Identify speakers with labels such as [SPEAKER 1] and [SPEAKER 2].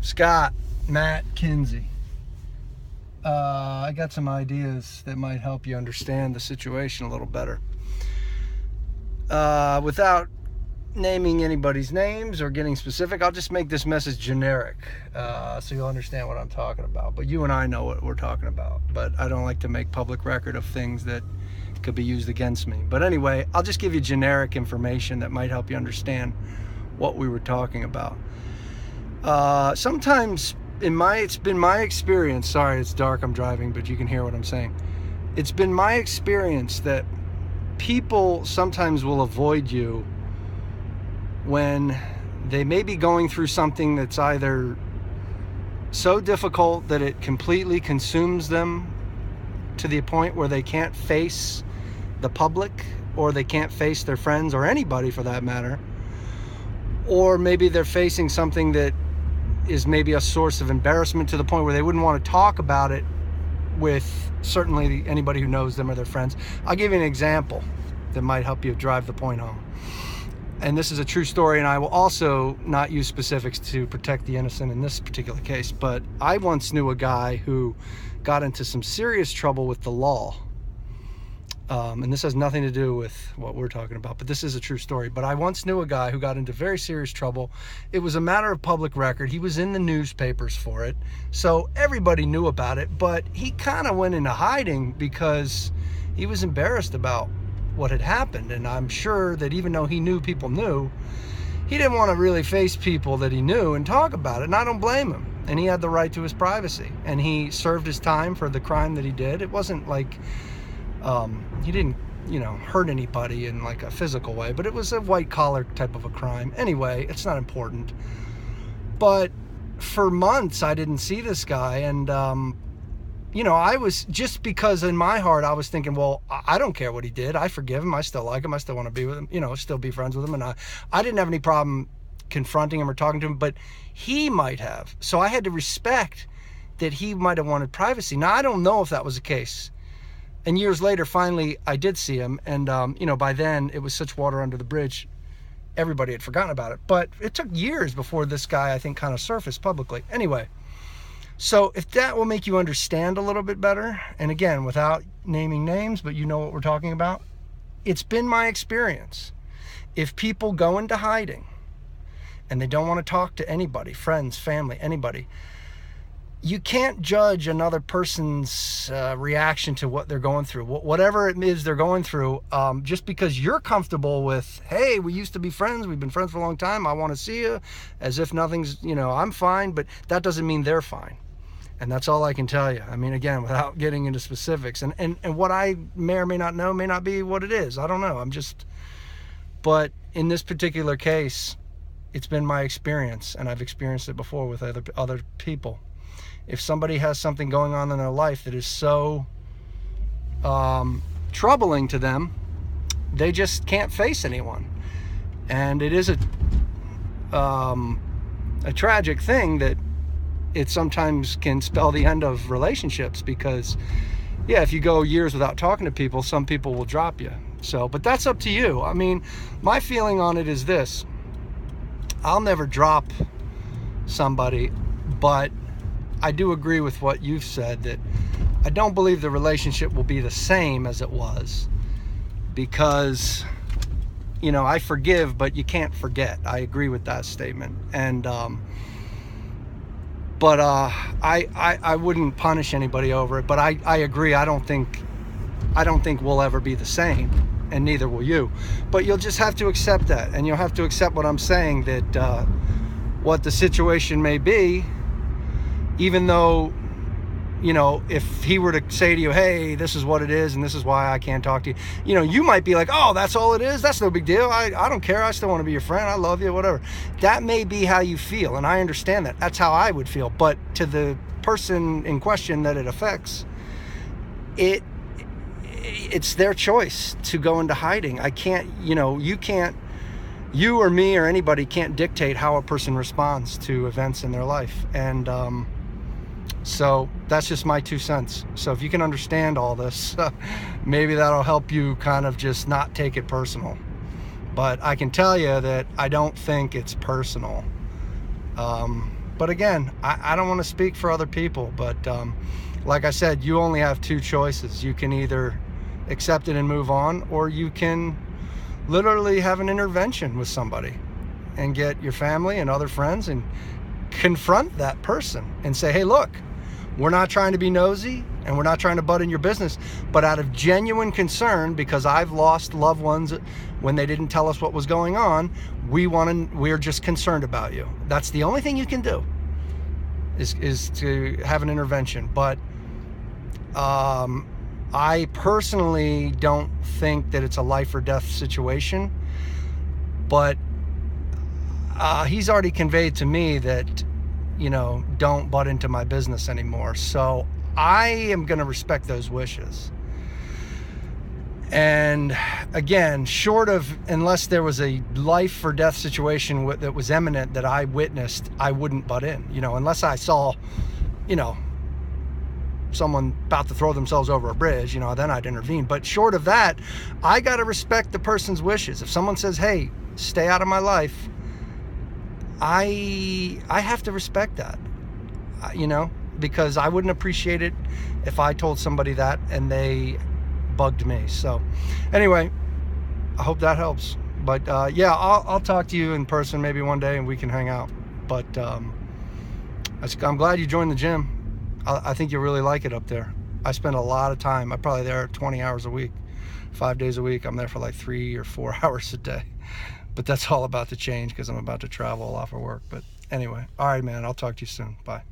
[SPEAKER 1] Scott, Matt Kinsey. I got some ideas that might help you understand the situation a little better. Without naming anybody's names or getting specific, I'll just make this message generic so you'll understand what I'm talking about. But you and I know what we're talking about. But I don't like to make public record of things that could be used against me. But anyway, I'll just give you generic information that might help you understand what we were talking about. Sometimes it's been my experience, sorry it's dark, I'm driving, but you can hear what I'm saying. It's been my experience that people sometimes will avoid you when they may be going through something that's either so difficult that it completely consumes them to the point where they can't face the public, or they can't face their friends or anybody for that matter, or maybe they're facing something that is maybe a source of embarrassment to the point where they wouldn't want to talk about it with certainly anybody who knows them or their friends. I'll give you an example that might help you drive the point home. And this is a true story, and I will also not use specifics to protect the innocent in this particular case, but I once knew a guy who got into some serious trouble with the law. And this has nothing to do with what we're talking about, but this is a true story. But I once knew a guy who got into very serious trouble. It was a matter of public record. He was in the newspapers for it, so everybody knew about it, but he kind of went into hiding because he was embarrassed about what had happened. And I'm sure that even though he knew people knew, he didn't want to really face people that he knew and talk about it, and I don't blame him. And he had the right to his privacy, and he served his time for the crime that he did. It wasn't like he didn't, hurt anybody in like a physical way, but it was a white collar type of a crime. Anyway, it's not important. But for months I didn't see this guy, and I was, just because in my heart I was thinking, well, I don't care what he did. I forgive him. I still like him. I still want to be with him, still be friends with him. And I didn't have any problem confronting him or talking to him, but he might have. So I had to respect that he might have wanted privacy. Now, I don't know if that was the case. And years later, finally, I did see him. And, by then it was such water under the bridge, everybody had forgotten about it. But it took years before this guy, I think, kind of surfaced publicly. Anyway, so if that will make you understand a little bit better, and again, without naming names, but you know what we're talking about, it's been my experience. If people go into hiding and they don't want to talk to anybody, friends, family, anybody, you can't judge another person's reaction to what they're going through, whatever it is they're going through, just because you're comfortable with, hey, we used to be friends, we've been friends for a long time, I want to see you, as if nothing's, I'm fine, but that doesn't mean they're fine. And that's all I can tell you. I mean, again, without getting into specifics, and what I may or may not know may not be what it is. I don't know. But in this particular case, it's been my experience, and I've experienced it before with other people. If somebody has something going on in their life that is so troubling to them, they just can't face anyone. And it is a tragic thing that it sometimes can spell the end of relationships, because, yeah, if you go years without talking to people, some people will drop you. So, but that's up to you. I mean, my feeling on it is this: I'll never drop somebody, but I do agree with what you've said, that I don't believe the relationship will be the same as it was, because, I forgive, but you can't forget. I agree with that statement. And, but I wouldn't punish anybody over it, but I agree. I don't think we'll ever be the same, and neither will you. But you'll just have to accept that, and you'll have to accept what I'm saying, that what the situation may be, even though, if he were to say to you, hey, this is what it is, and this is why I can't talk to you, you might be like, oh, that's all it is? That's no big deal. I don't care. I still want to be your friend. I love you, whatever. That may be how you feel, and I understand that. That's how I would feel. But to the person in question that it affects, it's their choice to go into hiding. I can't, you or me or anybody can't dictate how a person responds to events in their life. And so that's just my 2 cents. So if you can understand all this, maybe that'll help you kind of just not take it personal. But I can tell you that I don't think it's personal. But again, I don't want to speak for other people, but like I said, you only have two choices. You can either accept it and move on, or you can literally have an intervention with somebody and get your family and other friends and confront that person and say, hey, look, we're not trying to be nosy and we're not trying to butt in your business, but out of genuine concern, because I've lost loved ones when they didn't tell us what was going on, we're just concerned about you. That's the only thing you can do, is to have an intervention. But I personally don't think that it's a life or death situation, but he's already conveyed to me that, you know, don't butt into my business anymore. So I am going to respect those wishes. And again, short of, unless there was a life or death situation that was imminent that I witnessed, I wouldn't butt in, you know, unless I saw, you know, someone about to throw themselves over a bridge, you know, then I'd intervene. But short of that, I got to respect the person's wishes. If someone says, hey, stay out of my life, I have to respect that, you know, because I wouldn't appreciate it if I told somebody that and they bugged me. So anyway, I hope that helps. But yeah, I'll talk to you in person maybe one day and we can hang out. But I'm glad you joined the gym. I think you'll really like it up there. I spend a lot of time. I'm probably there 20 hours a week, 5 days a week. I'm there for like 3 or 4 hours a day. But that's all about to change because I'm about to travel a lot for work. But anyway, all right, man, I'll talk to you soon. Bye.